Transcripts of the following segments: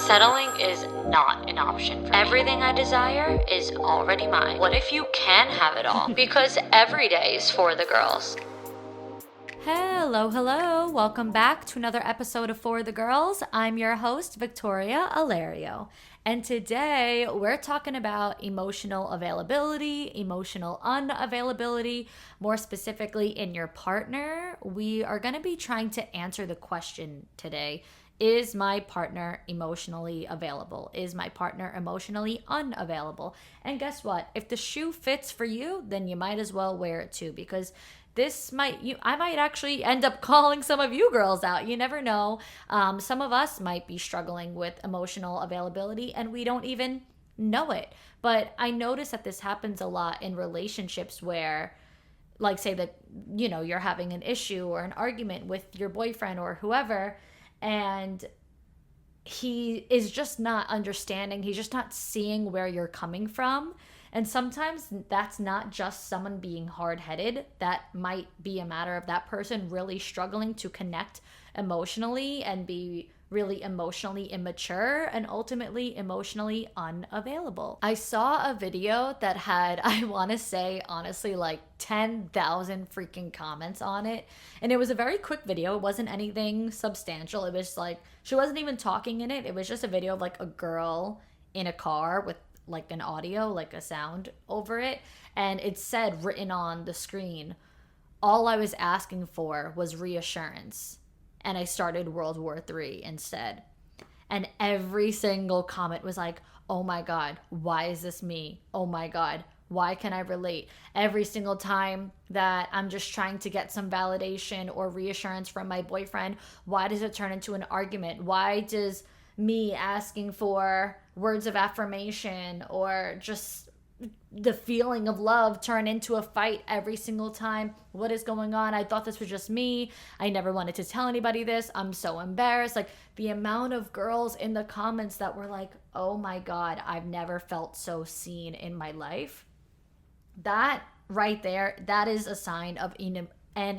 Settling is not an option for me. Everything I desire is already mine. What if you can have it all? Because every day is for the girls. Hello. Welcome back to another episode of For the Girls. I'm your host, Victoria Alario. And today we're talking about emotional availability, emotional unavailability, more specifically in your partner. We are going to be trying to answer the question today. Is my partner emotionally available? Is my partner emotionally unavailable? And guess what? If the shoe fits for you, then you might as well wear it too, because I might actually end up calling some of you girls out. You never know. Some of us might be struggling with emotional availability and we don't even know it. But I notice that this happens a lot in relationships where, like, say that, you're having an issue or an argument with your boyfriend or whoever, and he is just not understanding. He's just not seeing where you're coming from. And sometimes that's not just someone being hard-headed. That might be a matter of that person really struggling to connect emotionally and be really emotionally immature and ultimately emotionally unavailable. I saw a video that had, I want to say, honestly, like 10,000 freaking comments on it. And it was a very quick video. It wasn't anything substantial. It was like, she wasn't even talking in it. It was just a video of like a girl in a car with like an audio, like a sound over it. And it said, written on the screen, all I was asking for was reassurance. And I started World War III instead. And every single comment was like, oh my God, why is this me? Oh my God, why can I relate? Every single time that I'm just trying to get some validation or reassurance from my boyfriend, why does it turn into an argument? Why does me asking for words of affirmation or just the feeling of love turn into a fight every single time? What is going on? I thought this was just me. I never wanted to tell anybody this. I'm so embarrassed. Like, the amount of girls in the comments that were like, oh my God, I've never felt so seen in my life. That right there, that is a sign of an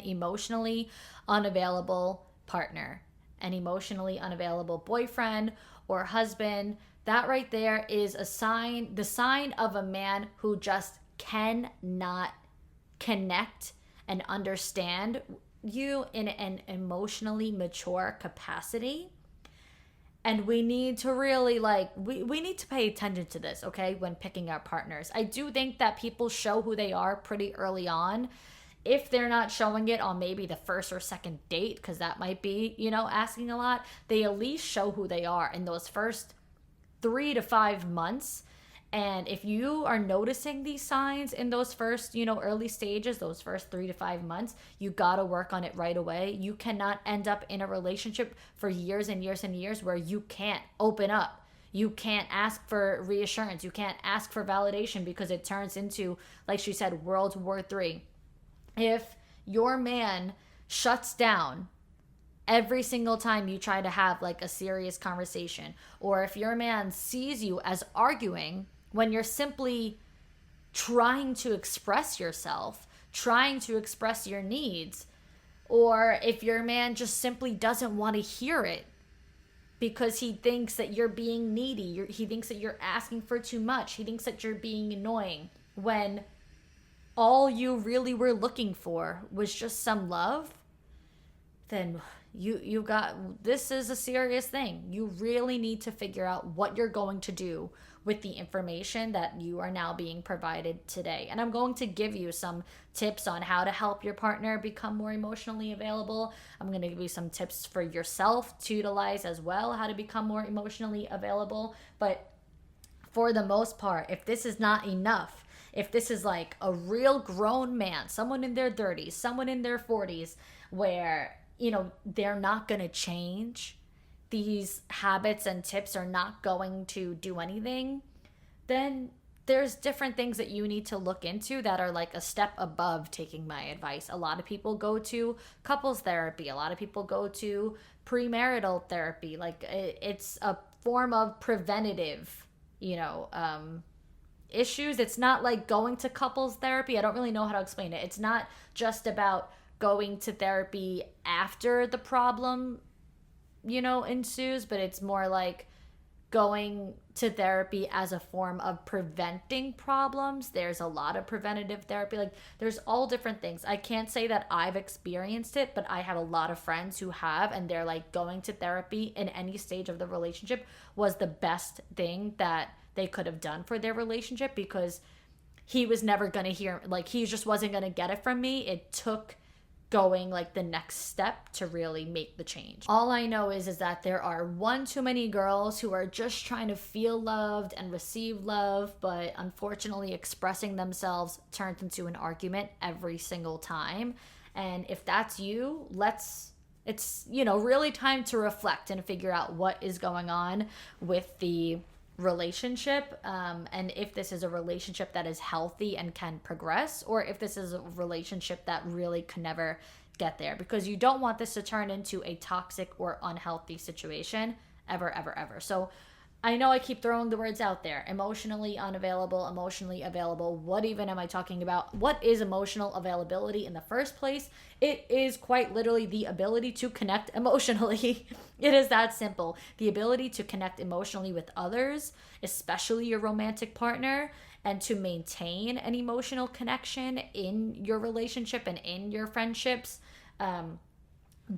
emotionally unavailable partner, an emotionally unavailable boyfriend or husband. That right there is a sign, the sign of a man who just cannot connect and understand you in an emotionally mature capacity. And we need to really we need to pay attention to this, okay, when picking our partners. I do think that people show who they are pretty early on. If they're not showing it on maybe the first or second date, because that might be, asking a lot, they at least show who they are in those first 3 to 5 months. And if you are noticing these signs in those first, early stages, those first 3 to 5 months, you got to work on it right away. You cannot end up in a relationship for years and years and years where you can't open up. You can't ask for reassurance. You can't ask for validation, because it turns into, like she said, World War III. If your man shuts down every single time you try to have like a serious conversation, or if your man sees you as arguing when you're simply trying to express yourself, trying to express your needs, or if your man just simply doesn't want to hear it because he thinks that you're being needy, he thinks that you're asking for too much, he thinks that you're being annoying, when all you really were looking for was just some love, then you got, this is a serious thing. You really need to figure out what you're going to do with the information that you are now being provided today. And I'm going to give you some tips on how to help your partner become more emotionally available. I'm going to give you some tips for yourself to utilize as well, how to become more emotionally available. But for the most part, if this is not enough, if this is like a real grown man, someone in their 30s, someone in their 40s, where they're not going to change, these habits and tips are not going to do anything, then there's different things that you need to look into that are like a step above taking my advice. A lot of people go to couples therapy. A lot of people go to premarital therapy. Like, it's a form of preventative, issues. It's not like going to couples therapy. I don't really know how to explain it. It's not just about going to therapy after the problem, ensues, but it's more like going to therapy as a form of preventing problems. There's a lot of preventative therapy. Like, there's all different things. I can't say that I've experienced it, but I have a lot of friends who have, and they're like, going to therapy in any stage of the relationship was the best thing that they could have done for their relationship, because he was never going to hear, like, he just wasn't going to get it from me. It took going like the next step to really make the change. All I know is that there are one too many girls who are just trying to feel loved and receive love, but unfortunately expressing themselves turns into an argument every single time. And if that's you, it's really time to reflect and figure out what is going on with the relationship, and if this is a relationship that is healthy and can progress, or if this is a relationship that really can never get there, because you don't want this to turn into a toxic or unhealthy situation ever, ever, ever. So I know I keep throwing the words out there: emotionally unavailable, emotionally available. What even am I talking about? What is emotional availability in the first place? It is quite literally the ability to connect emotionally. It is that simple. The ability to connect emotionally with others, especially your romantic partner, and to maintain an emotional connection in your relationship and in your friendships.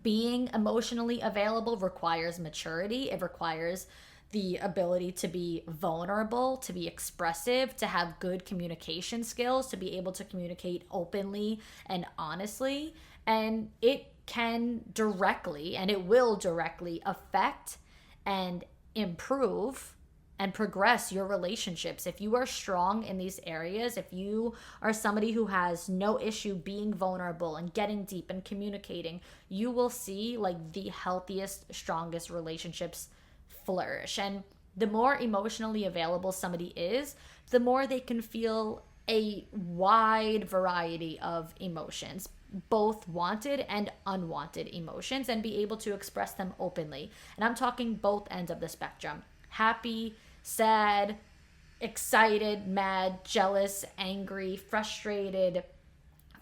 Being emotionally available requires maturity. It requires the ability to be vulnerable, to be expressive, to have good communication skills, to be able to communicate openly and honestly. And it can directly, and it will directly affect and improve and progress your relationships. If you are strong in these areas, if you are somebody who has no issue being vulnerable and getting deep and communicating, you will see like the healthiest, strongest relationships flourish. And the more emotionally available somebody is, the more they can feel a wide variety of emotions, both wanted and unwanted emotions, and be able to express them openly. And I'm talking both ends of the spectrum: happy, sad, excited, mad, jealous, angry, frustrated,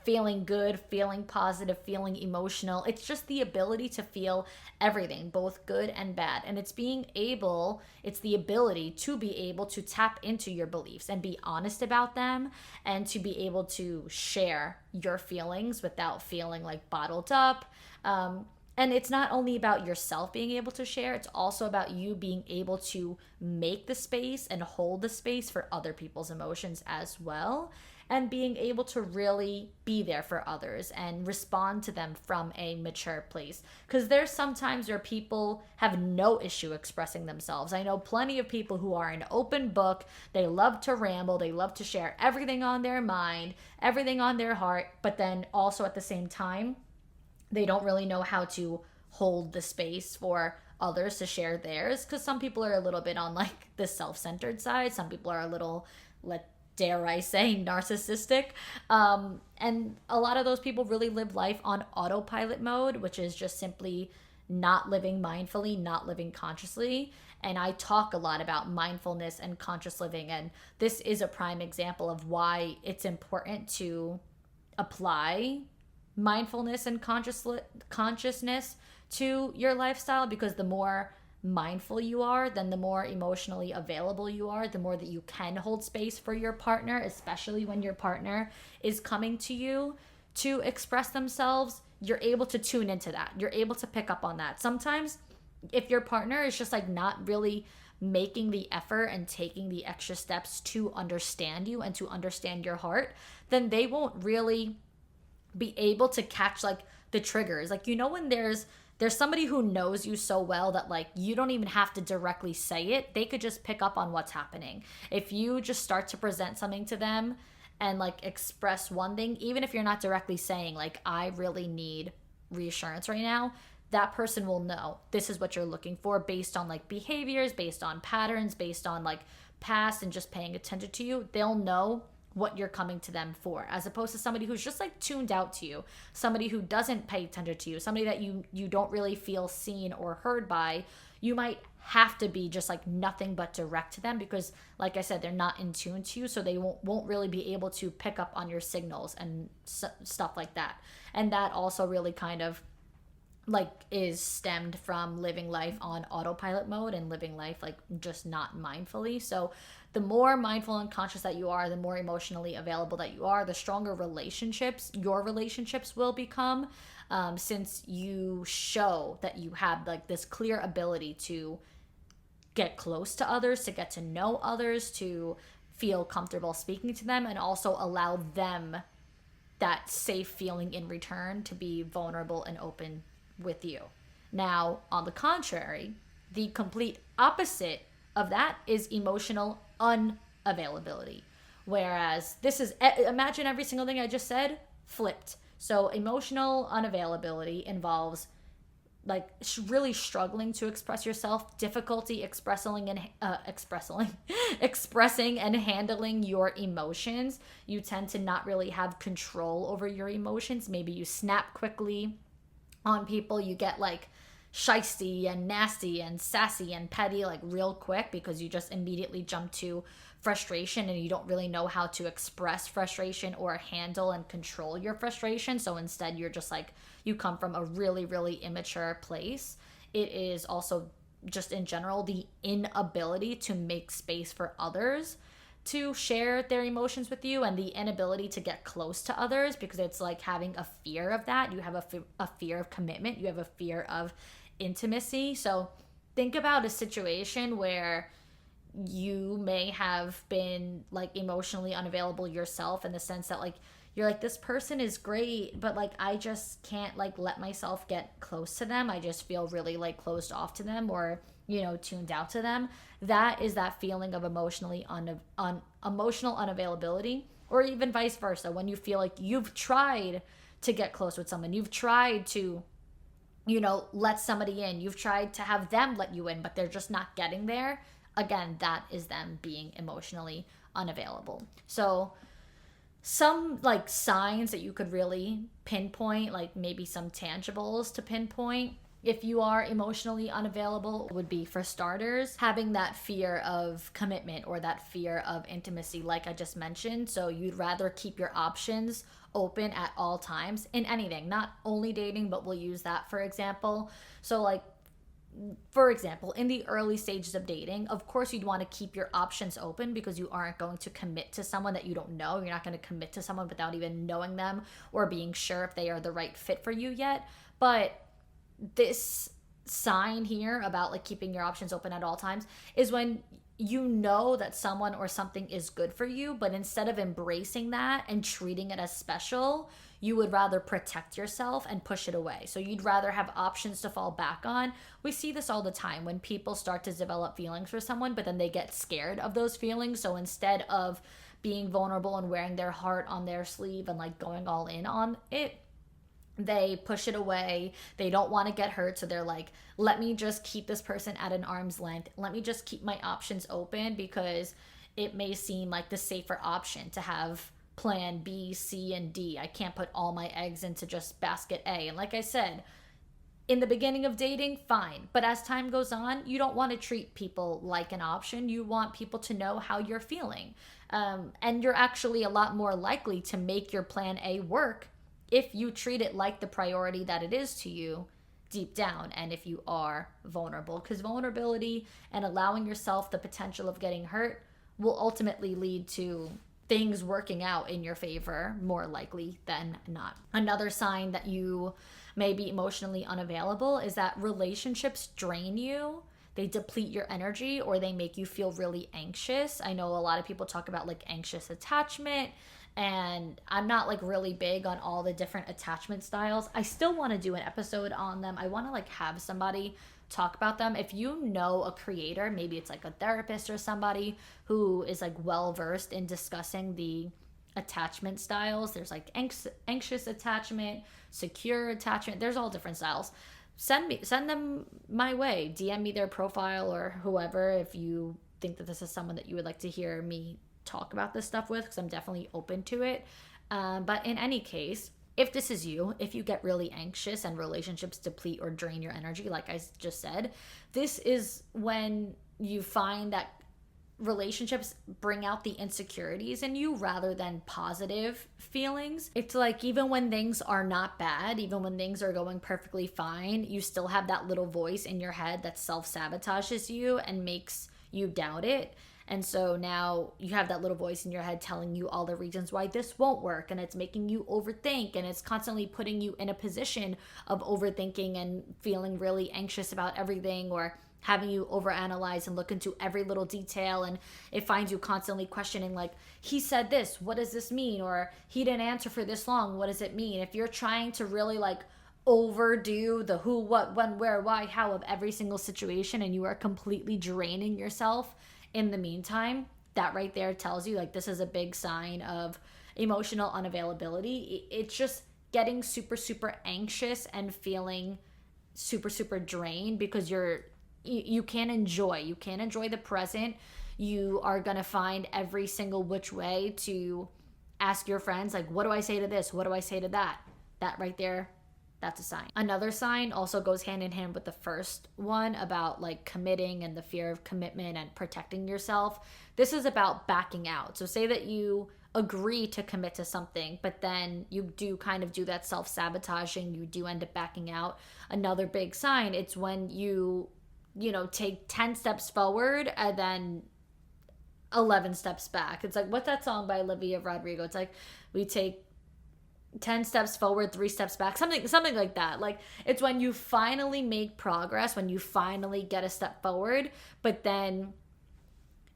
feeling good, feeling positive, feeling emotional. It's just the ability to feel everything, both good and bad. And it's the ability to be able to tap into your beliefs and be honest about them, and to be able to share your feelings without feeling like bottled up. And it's not only about yourself being able to share, it's also about you being able to make the space and hold the space for other people's emotions as well, and being able to really be there for others and respond to them from a mature place. Because there's some times where people have no issue expressing themselves. I know plenty of people who are an open book. They love to ramble. They love to share everything on their mind, everything on their heart, but then also at the same time, they don't really know how to hold the space for others to share theirs. Because some people are a little bit on like the self-centered side. Some people are a little, dare I say, narcissistic. And a lot of those people really live life on autopilot mode, which is just simply not living mindfully, not living consciously. And I talk a lot about mindfulness and conscious living. And this is a prime example of why it's important to apply mindfulness and consciousness to your lifestyle, because the more mindful you are, then the more emotionally available you are, the more that you can hold space for your partner, especially when your partner is coming to you to express themselves. You're able to tune into that. You're able to pick up on that. Sometimes if your partner is just like not really making the effort and taking the extra steps to understand you and to understand your heart, then they won't really be able to catch like the triggers. Like, when there's somebody who knows you so well that like you don't even have to directly say it, they could just pick up on what's happening. If you just start to present something to them and like express one thing, even if you're not directly saying like, I really need reassurance right now, that person will know this is what you're looking for based on like behaviors, based on patterns, based on like past, and just paying attention to you. They'll know what you're coming to them for, as opposed to somebody who's just like tuned out to you, somebody who doesn't pay attention to you, somebody that you don't really feel seen or heard by. You might have to be just like nothing but direct to them, because like I said, they're not in tune to you, so they won't really be able to pick up on your signals and stuff like that. And that also really kind of like is stemmed from living life on autopilot mode and living life like just not mindfully. So the more mindful and conscious that you are, the more emotionally available that you are, the stronger your relationships will become, since you show that you have like this clear ability to get close to others, to get to know others, to feel comfortable speaking to them, and also allow them that safe feeling in return to be vulnerable and open with you. Now, on the contrary, the complete opposite of that is emotional unavailability. Whereas this is, imagine every single thing I just said flipped. So, emotional unavailability involves like really struggling to express yourself, difficulty expressing and handling your emotions. You tend to not really have control over your emotions. Maybe you snap quickly on people. You get like shisty and nasty and sassy and petty like real quick because you just immediately jump to frustration and you don't really know how to express frustration or handle and control your frustration. So instead you're just like, you come from a really, really immature place. It is also just in general the inability to make space for others to share their emotions with you, and the inability to get close to others because it's like having a fear of that. You have a fear of commitment. You have a fear of intimacy. So think about a situation where you may have been like emotionally unavailable yourself, in the sense that like you're like, this person is great, but like I just can't like let myself get close to them. I just feel really like closed off to them, or tuned out to them. That is that feeling of emotional unavailability. Or even vice versa, when you feel like you've tried to get close with someone, you've tried to let somebody in, you've tried to have them let you in, but they're just not getting there. Again, that is them being emotionally unavailable. So some like signs that you could really pinpoint, like maybe some tangibles to pinpoint if you are emotionally unavailable, would be, for starters, having that fear of commitment or that fear of intimacy, like I just mentioned. So you'd rather keep your options open at all times in anything, not only dating, but we'll use that for example. So like, for example, in the early stages of dating, of course you'd want to keep your options open because you aren't going to commit to someone that you don't know. You're not going to commit to someone without even knowing them or being sure if they are the right fit for you yet. But this sign here about like keeping your options open at all times is when you know that someone or something is good for you, but instead of embracing that and treating it as special, you would rather protect yourself and push it away. So you'd rather have options to fall back on. We see this all the time when people start to develop feelings for someone, but then they get scared of those feelings. So instead of being vulnerable and wearing their heart on their sleeve and like going all in on it, they push it away. They don't want to get hurt. So they're like, let me just keep this person at an arm's length. Let me just keep my options open because it may seem like the safer option to have plan B, C, and D. I can't put all my eggs into just basket A. And like I said, in the beginning of dating, fine. But as time goes on, you don't want to treat people like an option. You want people to know how you're feeling. And you're actually a lot more likely to make your plan A work if you treat it like the priority that it is to you deep down, and if you are vulnerable. Because vulnerability and allowing yourself the potential of getting hurt will ultimately lead to things working out in your favor more likely than not. Another sign that you may be emotionally unavailable is that relationships drain you. They deplete your energy, or they make you feel really anxious. I know a lot of people talk about like anxious attachment, and I'm not like really big on all the different attachment styles. I still want to do an episode on them. I want to like have somebody talk about them. If you know a creator, maybe it's like a therapist or somebody who is like well versed in discussing the attachment styles. There's like anxious attachment, secure attachment. There's all different styles. Send them my way. DM me their profile or whoever if you think that this is someone that you would like to hear me talk about this stuff with, because I'm definitely open to it. But in any case, if this is you, if you get really anxious and relationships deplete or drain your energy, like I just said, this is when you find that relationships bring out the insecurities in you rather than positive feelings. It's like even when things are not bad, even when things are going perfectly fine, you still have that little voice in your head that self-sabotages you and makes you doubt it. And so now you have that little voice in your head telling you all the reasons why this won't work, and it's making you overthink, and it's constantly putting you in a position of overthinking and feeling really anxious about everything, or having you overanalyze and look into every little detail. And it finds you constantly questioning, like, he said this, what does this mean? Or he didn't answer for this long, what does it mean? If you're trying to really like overdo the who, what, when, where, why, how of every single situation, and you are completely draining yourself in the meantime, that right there tells you like this is a big sign of emotional unavailability. It's just getting super, super anxious and feeling super, super drained because you can't enjoy the present. You are gonna find every single which way to ask your friends, like, what do I say to this, what do I say to that? That right there, that's a sign. Another sign also goes hand in hand with the first one about like committing and the fear of commitment and protecting yourself. This is about backing out. So say that you agree to commit to something, but then you do kind of do that self-sabotaging, you do end up backing out. Another big sign, it's when you take 10 steps forward and then 11 steps back. It's like, what's that song by Olivia Rodrigo? It's like, we take 10 steps forward, 3 steps back, something like that. Like, it's when you finally make progress, when you finally get a step forward, but then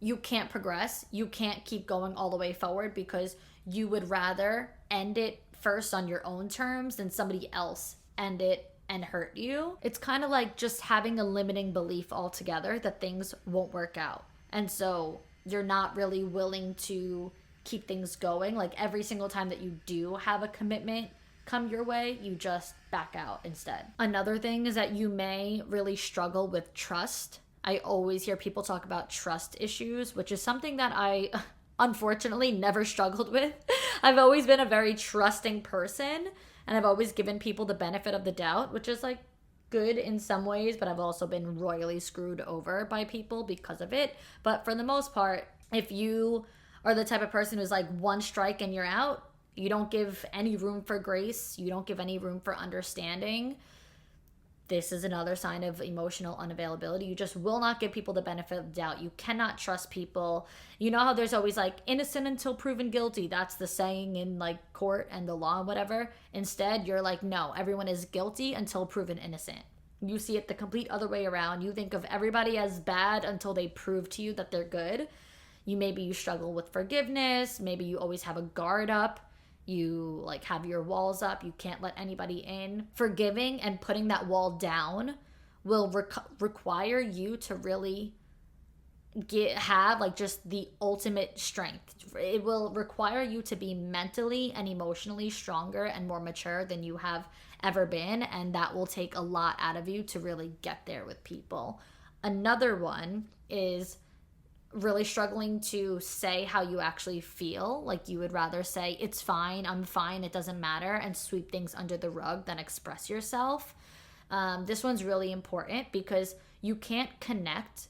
you can't progress, you can't keep going all the way forward because you would rather end it first on your own terms than somebody else end it and hurt you. It's kind of like just having a limiting belief altogether that things won't work out. And so you're not really willing to keep things going. Like every single time that you do have a commitment come your way, you just back out instead. Another thing is that you may really struggle with trust. I always hear people talk about trust issues, which is something that I unfortunately never struggled with. I've always been a very trusting person, and I've always given people the benefit of the doubt, which is like good in some ways, but I've also been royally screwed over by people because of it. But for the most part, if you are the type of person who's like one strike and you're out, you don't give any room for grace, you don't give any room for understanding, this is another sign of emotional unavailability. You just will not give people the benefit of the doubt. You cannot trust people. You know how there's always like innocent until proven guilty. That's the saying in like court and the law and whatever. Instead, you're like, no, everyone is guilty until proven innocent. You see it the complete other way around. You think of everybody as bad until they prove to you that they're good. Maybe you struggle with forgiveness. Maybe you always have a guard up. You like have your walls up. You can't let anybody in. Forgiving and putting that wall down will require you to really have like just the ultimate strength. It will require you to be mentally and emotionally stronger and more mature than you have ever been. And that will take a lot out of you to really get there with people. Another one is really struggling to say how you actually feel. Like you would rather say, it's fine, I'm fine, it doesn't matter, and sweep things under the rug than express yourself. This one's really important because you can't connect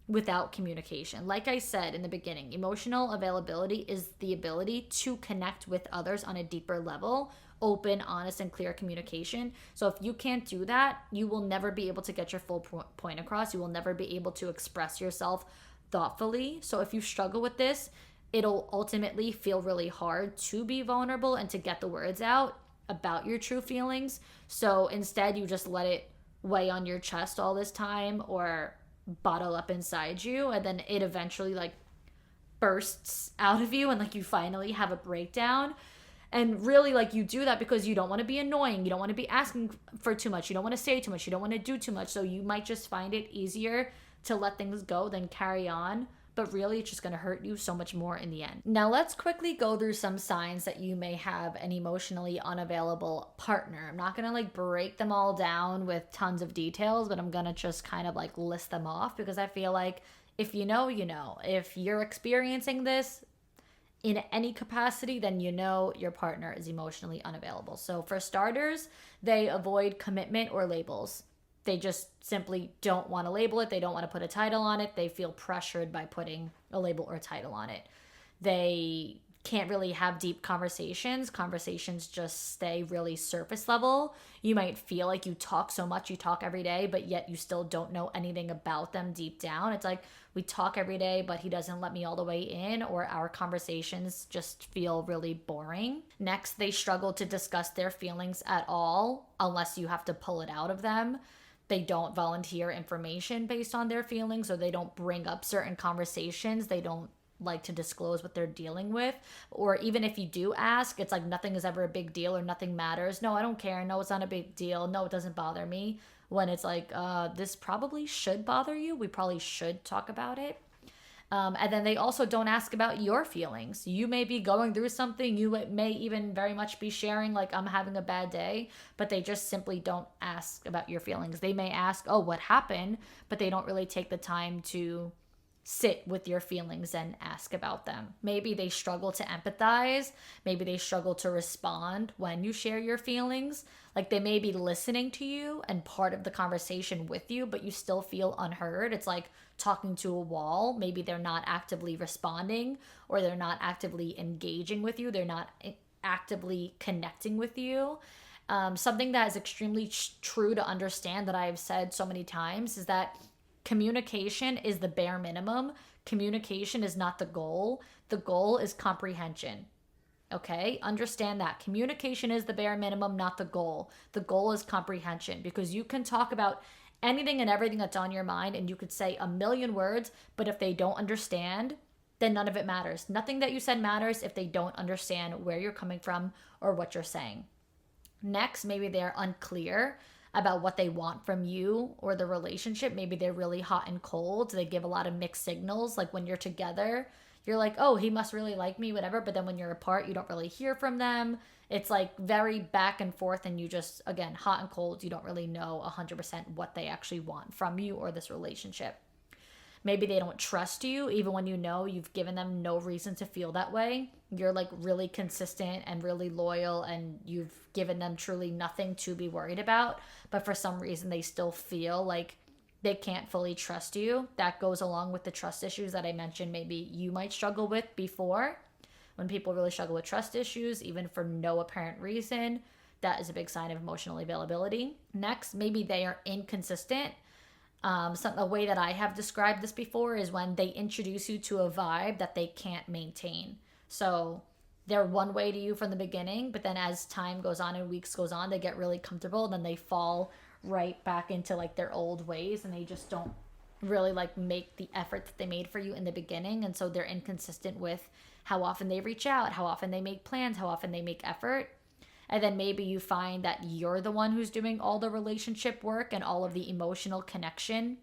without communication. Like I said in the beginning, emotional availability is the ability to connect with others on a deeper level, open, honest, and clear communication. So if you can't do that, you will never be able to get your full point across. You will never be able to express yourself thoughtfully. So if you struggle with this, it'll ultimately feel really hard to be vulnerable and to get the words out about your true feelings. So instead, you just let it weigh on your chest all this time or bottle up inside you, and then it eventually like bursts out of you and like you finally have a breakdown. And really, like, you do that because you don't want to be annoying, you don't want to be asking for too much, you don't want to say too much, you don't want to do too much. So you might just find it easier to let things go than carry on, but really it's just going to hurt you so much more in the end. Now let's quickly go through some signs that you may have an emotionally unavailable partner. I'm not going to like break them all down with tons of details, but I'm going to just kind of like list them off because I feel like if you know, you know. If you're experiencing this in any capacity, then you know your partner is emotionally unavailable. So for starters, they avoid commitment or labels. They just simply don't want to label it. They don't want to put a title on it. They feel pressured by putting a label or title on it. They can't really have deep conversations. Conversations just stay really surface level. You might feel like you talk so much, you talk every day, but yet you still don't know anything about them deep down. It's like we talk every day, but he doesn't let me all the way in, or our conversations just feel really boring. Next, they struggle to discuss their feelings at all unless you have to pull it out of them. They don't volunteer information based on their feelings, or they don't bring up certain conversations. They don't like to disclose what they're dealing with. Or even if you do ask, it's like nothing is ever a big deal or nothing matters. No, I don't care. No, it's not a big deal. No, it doesn't bother me. When it's like, this probably should bother you. We probably should talk about it. And then they also don't ask about your feelings. You may be going through something. You may even very much be sharing, like, I'm having a bad day, but they just simply don't ask about your feelings. They may ask, oh, what happened? But they don't really take the time to sit with your feelings and ask about them. Maybe they struggle to empathize. Maybe they struggle to respond when you share your feelings. Like, they may be listening to you and part of the conversation with you, but you still feel unheard. It's like talking to a wall. Maybe they're not actively responding, or they're not actively engaging with you. They're not actively connecting with you. Something that is extremely true to understand, that I've said so many times, is that communication is the bare minimum. Communication is not the goal. The goal is comprehension. Okay? Understand that. Communication is the bare minimum, not the goal. The goal is comprehension, because you can talk about anything and everything that's on your mind, and you could say a million words, but if they don't understand, then none of it matters. Nothing that you said matters if they don't understand where you're coming from or what you're saying. Next, maybe they're unclear about what they want from you or the relationship. Maybe they're really hot and cold. They give a lot of mixed signals. Like, when you're together, you're like, oh, he must really like me, whatever. But then when you're apart, you don't really hear from them. It's like very back and forth, and you just, again, hot and cold. You don't really know 100% what they actually want from you or this relationship. Maybe they don't trust you, even when you know you've given them no reason to feel that way. You're like really consistent and really loyal, and you've given them truly nothing to be worried about. But for some reason, they still feel like they can't fully trust you. That goes along with the trust issues that I mentioned maybe you might struggle with before. When people really struggle with trust issues, even for no apparent reason, that is a big sign of emotional availability. Next, maybe they are inconsistent. A way that I have described this before is when they introduce you to a vibe that they can't maintain. So they're one way to you from the beginning, but then as time goes on and weeks goes on, they get really comfortable, then they fall right back into like their old ways, and they just don't really like make the effort that they made for you in the beginning. And so they're inconsistent with how often they reach out, how often they make plans, how often they make effort. And then maybe you find that you're the one who's doing all the relationship work and all of the emotional connection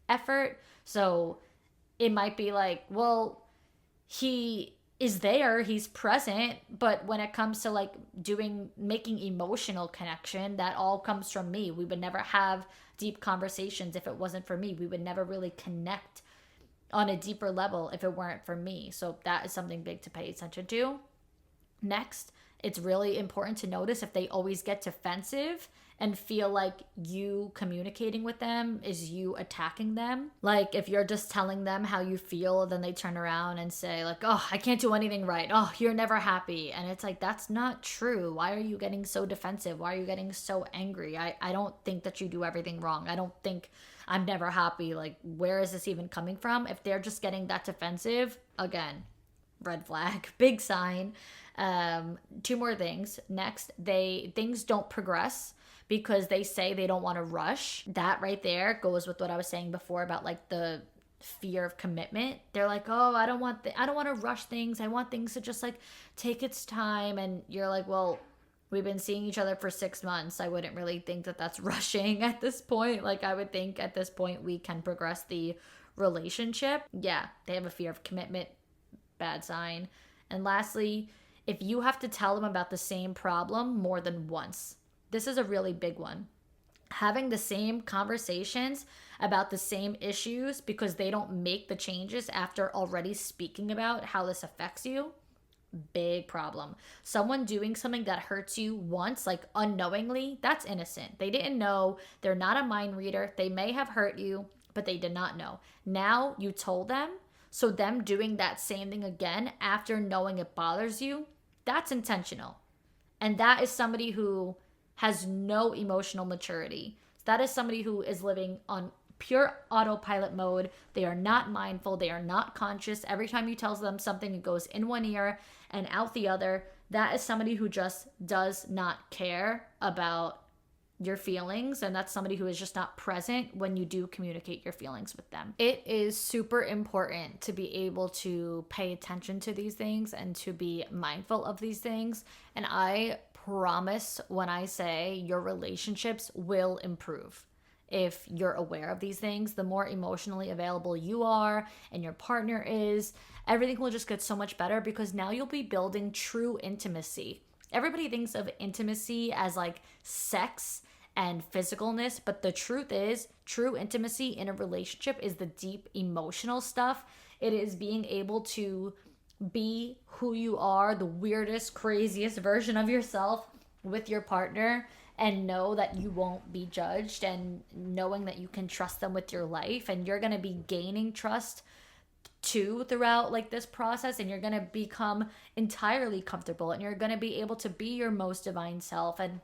effort. So it might be like, well, he is there, he's present, but when it comes to like making emotional connection, that all comes from me. We would never have deep conversations if it wasn't for me. We would never really connect on a deeper level if it weren't for me. So that is something big to pay attention to. Next, it's really important to notice if they always get defensive and feel like you communicating with them is you attacking them. Like, if you're just telling them how you feel, then they turn around and say like, oh, I can't do anything right. Oh, you're never happy. And it's like, that's not true. Why are you getting so defensive? Why are you getting so angry? I don't think that you do everything wrong. I don't think I'm never happy. Like, where is this even coming from? If they're just getting that defensive, again, red flag, big sign. Two more things. Next, things don't progress because they say they don't want to rush. That right there goes with what I was saying before about like the fear of commitment. They're like, oh, I don't want to rush things. I want things to just like take its time. And you're like, well, we've been seeing each other for 6 months. I wouldn't really think that that's rushing at this point. Like, I would think at this point we can progress the relationship. Yeah, they have a fear of commitment. Bad sign. And lastly, if you have to tell them about the same problem more than once. This is a really big one. Having the same conversations about the same issues because they don't make the changes after already speaking about how this affects you. big problem. Someone doing something that hurts you once, like unknowingly, that's innocent. They didn't know. They're not a mind reader. They may have hurt you, but they did not know. Now you told them. So them doing that same thing again after knowing it bothers you, that's intentional. And that is somebody who has no emotional maturity. That is somebody who is living on pure autopilot mode. They are not mindful. They are not conscious. Every time you tell them something, it goes in one ear and out the other. That is somebody who just does not care about your feelings, and that's somebody who is just not present when you do communicate your feelings with them. It is super important to be able to pay attention to these things and to be mindful of these things. And I promise when I say your relationships will improve if you're aware of these things. The more emotionally available you are and your partner is, everything will just get so much better, because now you'll be building true intimacy. Everybody thinks of intimacy as like sex and physicalness, but the truth is, true intimacy in a relationship is the deep emotional stuff. It is being able to be who you are, the weirdest, craziest version of yourself with your partner, and know that you won't be judged, and knowing that you can trust them with your life, and you're going to be gaining trust too throughout like this process, and you're going to become entirely comfortable, and you're going to be able to be your most divine self. And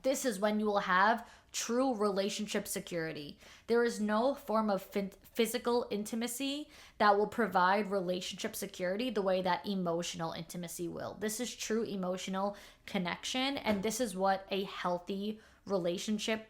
this is when you will have true relationship security. There is no form of physical intimacy that will provide relationship security the way that emotional intimacy will. This is true emotional connection, and this is what a healthy relationship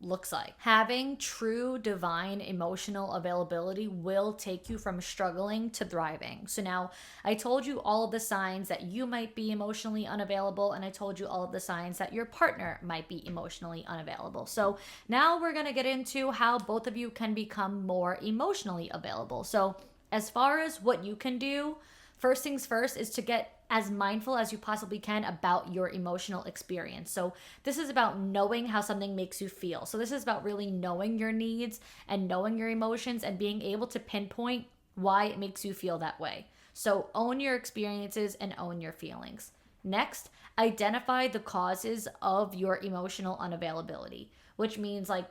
looks like. Having true divine emotional availability will take you from struggling to thriving. So now I told you all of the signs that you might be emotionally unavailable, and I told you all of the signs that your partner might be emotionally unavailable. So now we're going to get into how both of you can become more emotionally available. So as far as what you can do, first things first is to get as mindful as you possibly can about your emotional experience. So this is about knowing how something makes you feel. So this is about really knowing your needs and knowing your emotions and being able to pinpoint why it makes you feel that way. So own your experiences and own your feelings. Next, identify the causes of your emotional unavailability, which means like,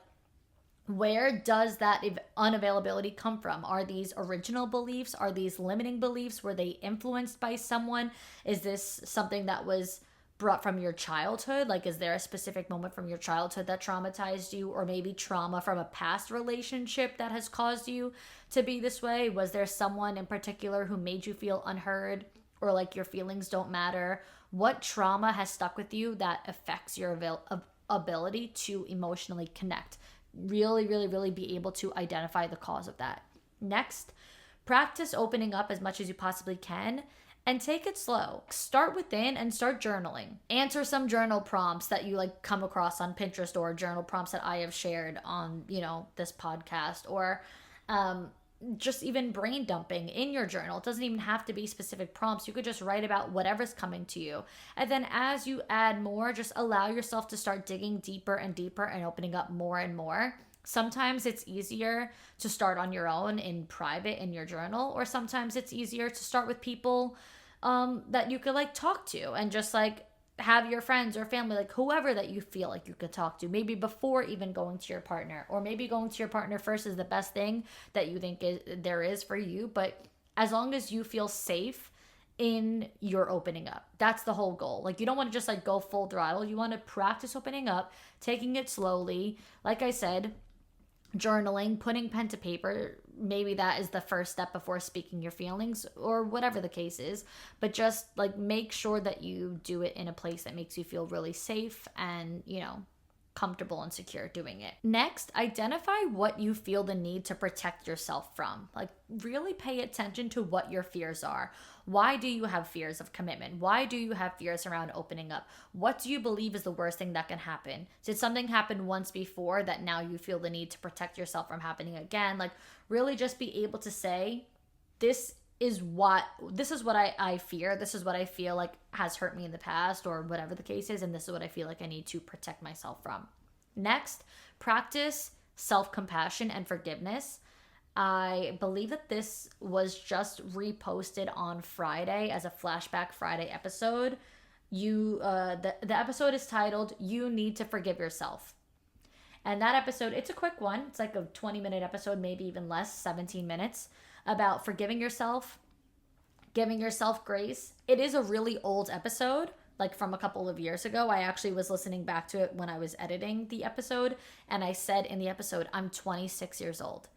where does that unavailability come from? Are these original beliefs? Are these limiting beliefs? Were they influenced by someone? Is this something that was brought from your childhood? Like, is there a specific moment from your childhood that traumatized you? Or maybe trauma from a past relationship that has caused you to be this way? Was there someone in particular who made you feel unheard, or like your feelings don't matter? What trauma has stuck with you that affects your ability to emotionally connect? Really be able to identify the cause of that. Next, practice opening up as much as you possibly can and take it slow. Start within and start journaling. Answer some journal prompts that you like come across on Pinterest, or journal prompts that I have shared on, this podcast, or just even brain dumping in your journal. It doesn't even have to be specific prompts. You could just write about whatever's coming to you. And then as you add more, just allow yourself to start digging deeper and deeper and opening up more and more. Sometimes it's easier to start on your own in private in your journal, or sometimes it's easier to start with people that you could like talk to, and just like have your friends or family, like whoever that you feel like you could talk to, maybe before even going to your partner, or maybe going to your partner first is the best thing that you think there is for you. But as long as you feel safe in your opening up, that's the whole goal. Like, you don't want to just like go full throttle. You want to practice opening up, taking it slowly. Like I said, journaling, putting pen to paper, maybe that is the first step before speaking your feelings, or whatever the case is. But just like make sure that you do it in a place that makes you feel really safe and, comfortable and secure doing it. Next, identify what you feel the need to protect yourself from. Like, really pay attention to what your fears are. Why do you have fears of commitment? Why do you have fears around opening up? What do you believe is the worst thing that can happen? Did something happen once before that now you feel the need to protect yourself from happening again? Like, really just be able to say, this is what I fear. This is what I feel like has hurt me in the past, or whatever the case is. And this is what I feel like I need to protect myself from. Next, practice self-compassion and forgiveness. I believe that this was just reposted on Friday as a Flashback Friday episode. The episode is titled "You Need to Forgive Yourself." And that episode, it's a quick one. It's like a 20-minute episode, maybe even less, 17 minutes, about forgiving yourself, giving yourself grace. It is a really old episode, like from a couple of years ago. I actually was listening back to it when I was editing the episode, and I said in the episode, I'm 26 years old.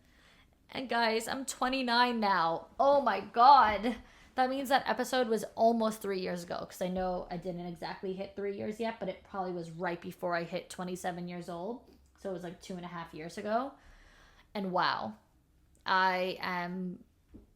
And guys, I'm 29 now. Oh my God. That means that episode was almost 3 years ago, because I know I didn't exactly hit 3 years yet, but it probably was right before I hit 27 years old. So it was like 2.5 years ago. And wow, I am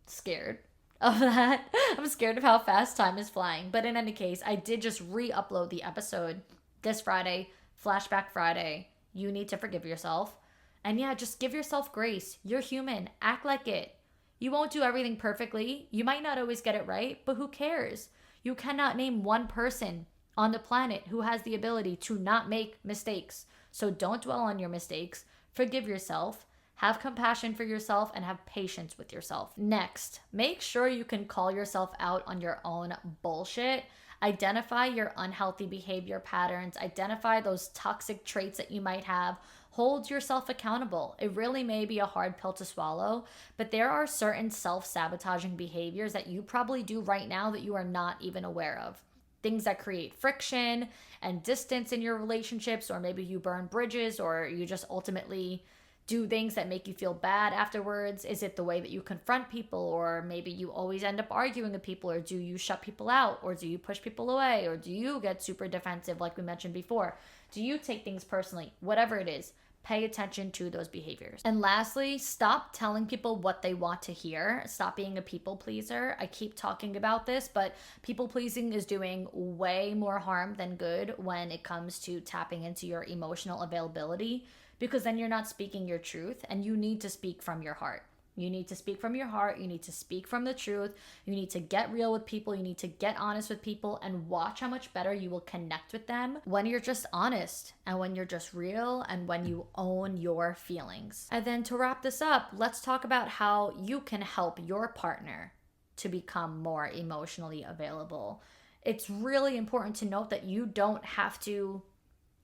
scared of that. I'm scared of how fast time is flying. But in any case, I did just re-upload the episode this Friday, Flashback Friday. You need to forgive yourself. And yeah, just give yourself grace. You're human. Act like it. You won't do everything perfectly. You might not always get it right, but who cares? You cannot name one person on the planet who has the ability to not make mistakes. So don't dwell on your mistakes. Forgive yourself. Have compassion for yourself and have patience with yourself. Next, make sure you can call yourself out on your own bullshit. Identify your unhealthy behavior patterns. Identify those toxic traits that you might have. Hold yourself accountable. It really may be a hard pill to swallow, but there are certain self-sabotaging behaviors that you probably do right now that you are not even aware of. Things that create friction and distance in your relationships, or maybe you burn bridges, or you just ultimately do things that make you feel bad afterwards. Is it the way that you confront people, or maybe you always end up arguing with people, or do you shut people out, or do you push people away, or do you get super defensive like we mentioned before? Do you take things personally? Whatever it is, pay attention to those behaviors. And lastly, stop telling people what they want to hear. Stop being a people pleaser. I keep talking about this, but people pleasing is doing way more harm than good when it comes to tapping into your emotional availability, because then you're not speaking your truth, and you need to speak from your heart. You need to speak from your heart. You need to speak from the truth. You need to get real with people. You need to get honest with people, and watch how much better you will connect with them when you're just honest, and when you're just real, and when you own your feelings. And then to wrap this up, let's talk about how you can help your partner to become more emotionally available. It's really important to note that you don't have to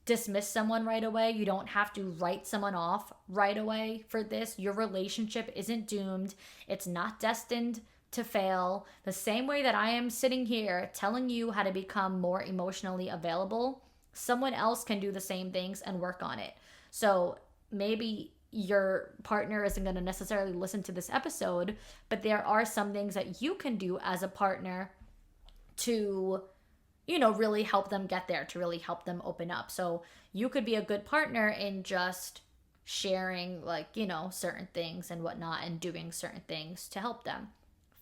dismiss someone right away. You don't have to write someone off right away for this. Your relationship isn't doomed. It's not destined to fail. The same way that I am sitting here telling you how to become more emotionally available, someone else can do the same things and work on it. So maybe your partner isn't going to necessarily listen to this episode, but there are some things that you can do as a partner to really help them get there, to really help them open up. So you could be a good partner in just sharing, certain things and whatnot, and doing certain things to help them.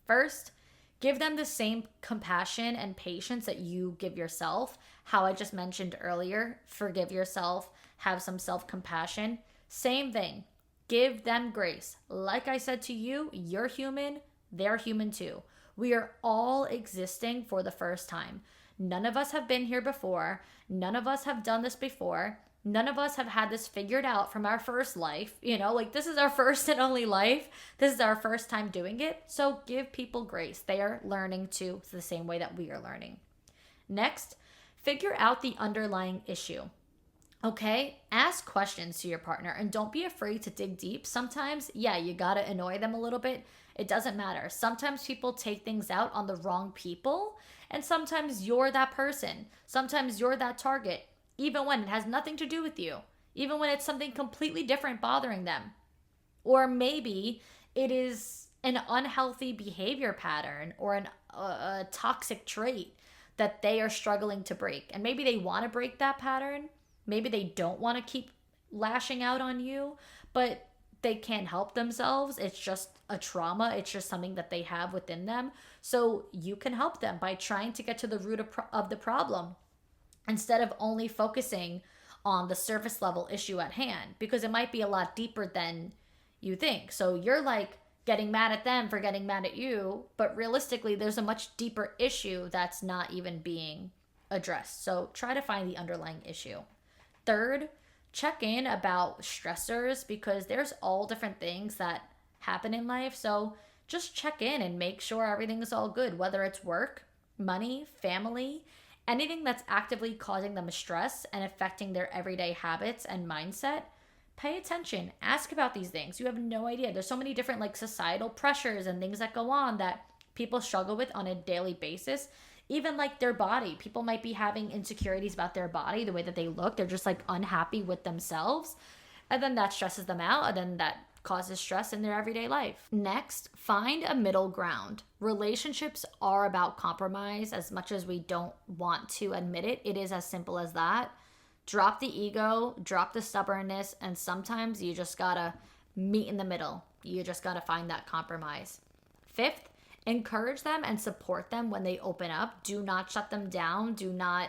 First, give them the same compassion and patience that you give yourself. How I just mentioned earlier, forgive yourself, have some self-compassion. Same thing. Give them grace. Like I said to you, you're human, they're human too. We are all existing for the first time. None of us have been here before. None of us have done this before. None of us have had this figured out from our first life. This is our first and only life. This is our first time doing it. So give people grace. They are learning too, the same way that we are learning. Next, figure out the underlying issue. Okay? Ask questions to your partner, and don't be afraid to dig deep. Sometimes, you gotta annoy them a little bit. It doesn't matter. Sometimes people take things out on the wrong people, and sometimes you're that person. Sometimes you're that target, even when it has nothing to do with you, even when it's something completely different bothering them. Or maybe it is an unhealthy behavior pattern, or a toxic trait that they are struggling to break. And maybe they want to break that pattern. Maybe they don't want to keep lashing out on you, but they can't help themselves. It's just a trauma. It's just something that they have within them. So you can help them by trying to get to the root of the problem, instead of only focusing on the surface level issue at hand, because it might be a lot deeper than you think. So you're getting mad at them for getting mad at you, but realistically, there's a much deeper issue that's not even being addressed. So try to find the underlying issue. Third, check in about stressors, because there's all different things that happen in life. So just check in and make sure everything is all good, whether it's work, money, family, anything that's actively causing them stress and affecting their everyday habits and mindset. Pay attention. Ask about these things. You have no idea. There's so many different like societal pressures and things that go on that people struggle with on a daily basis. Even like their body. People might be having insecurities about their body, the way that they look. They're just like unhappy with themselves. And then that stresses them out. And then that causes stress in their everyday life. Next, find a middle ground. Relationships are about compromise. As much as we don't want to admit it, it is as simple as that. Drop the ego, drop the stubbornness, and sometimes you just gotta meet in the middle. You just gotta find that compromise. Fifth, encourage them and support them when they open up. Do not shut them down. Do not,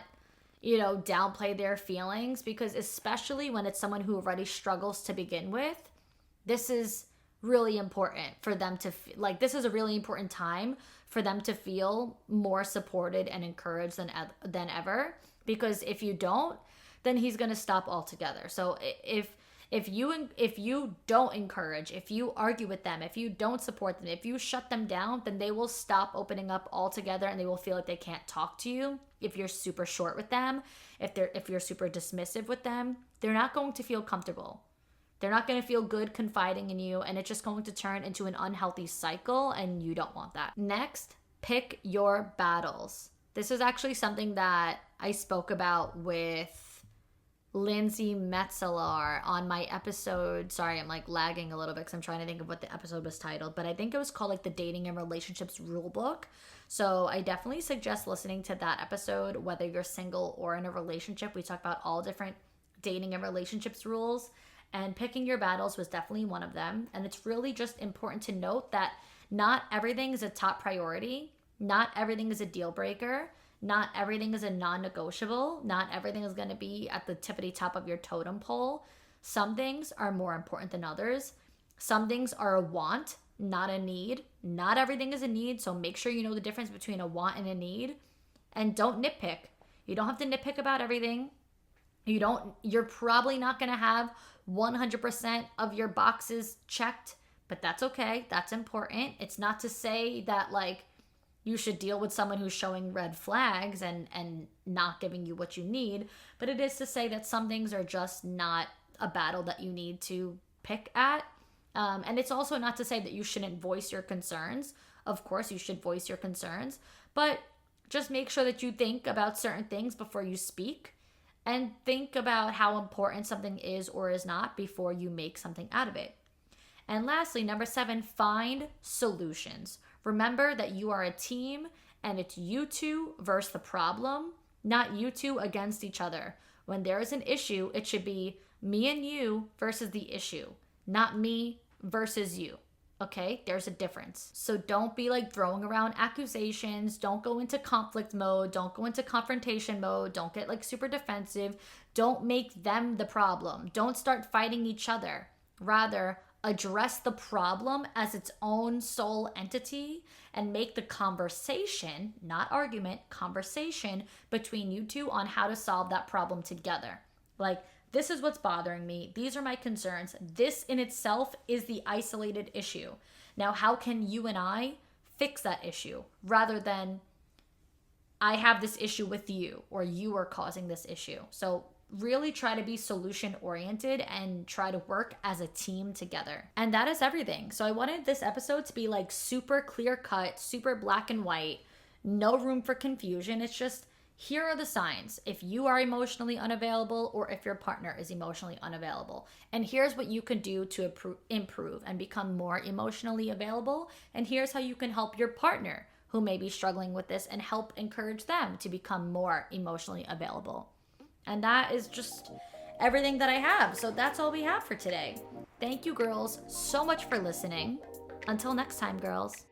downplay their feelings, because especially when it's someone who already struggles to begin with, this is really important for them to this is a really important time for them to feel more supported and encouraged than ever. Because if you don't, then he's going to stop altogether. So if you don't encourage, if you argue with them, if you don't support them, if you shut them down, then they will stop opening up altogether, and they will feel like they can't talk to you. If you're super short with them, if you're super dismissive with them, they're not going to feel comfortable. They're not going to feel good confiding in you, and it's just going to turn into an unhealthy cycle, and you don't want that. Next, pick your battles. This is actually something that I spoke about with Lindsay Metzeler on my episode. Sorry, I'm like lagging a little bit because I'm trying to think of what the episode was titled, but I think it was called like the Dating and Relationships Rule Book. So I definitely suggest listening to that episode, whether you're single or in a relationship. We talk about all different dating and relationships rules, and picking your battles was definitely one of them. And it's really just important to note that not everything is a top priority. Not everything is a deal breaker. Not everything is a non-negotiable. Not everything is going to be at the tippity top of your totem pole. Some things are more important than others. Some things are a want, not a need. Not everything is a need, so make sure you know the difference between a want and a need. And don't nitpick. You don't have to nitpick about everything. You're probably not going to have 100% of your boxes checked, but that's okay. That's important. It's not to say that like you should deal with someone who's showing red flags and not giving you what you need. But it is to say that some things are just not a battle that you need to pick at. And it's also not to say that you shouldn't voice your concerns. Of course, you should voice your concerns. But just make sure that you think about certain things before you speak. And think about how important something is or is not before you make something out of it. And lastly, number 7, find solutions. Remember that you are a team, and it's you two versus the problem, not you two against each other. When there is an issue, it should be me and you versus the issue, not me versus you. Okay, there's a difference. So don't be like throwing around accusations. Don't go into conflict mode. Don't go into confrontation mode. Don't get like super defensive. Don't make them the problem. Don't start fighting each other. Rather, address the problem as its own sole entity and make the conversation, not argument, conversation between you two on how to solve that problem together. Like, this is what's bothering me. These are my concerns. This in itself is the isolated issue. Now, how can you and I fix that issue rather than I have this issue with you or you are causing this issue? So really try to be solution oriented and try to work as a team together. And that is everything. So I wanted this episode to be like super clear cut, super black and white, no room for confusion. It's just, here are the signs if you are emotionally unavailable or if your partner is emotionally unavailable. And here's what you can do to improve and become more emotionally available. And here's how you can help your partner who may be struggling with this and help encourage them to become more emotionally available. And that is just everything that I have. So that's all we have for today. Thank you, girls, so much for listening. Until next time, girls.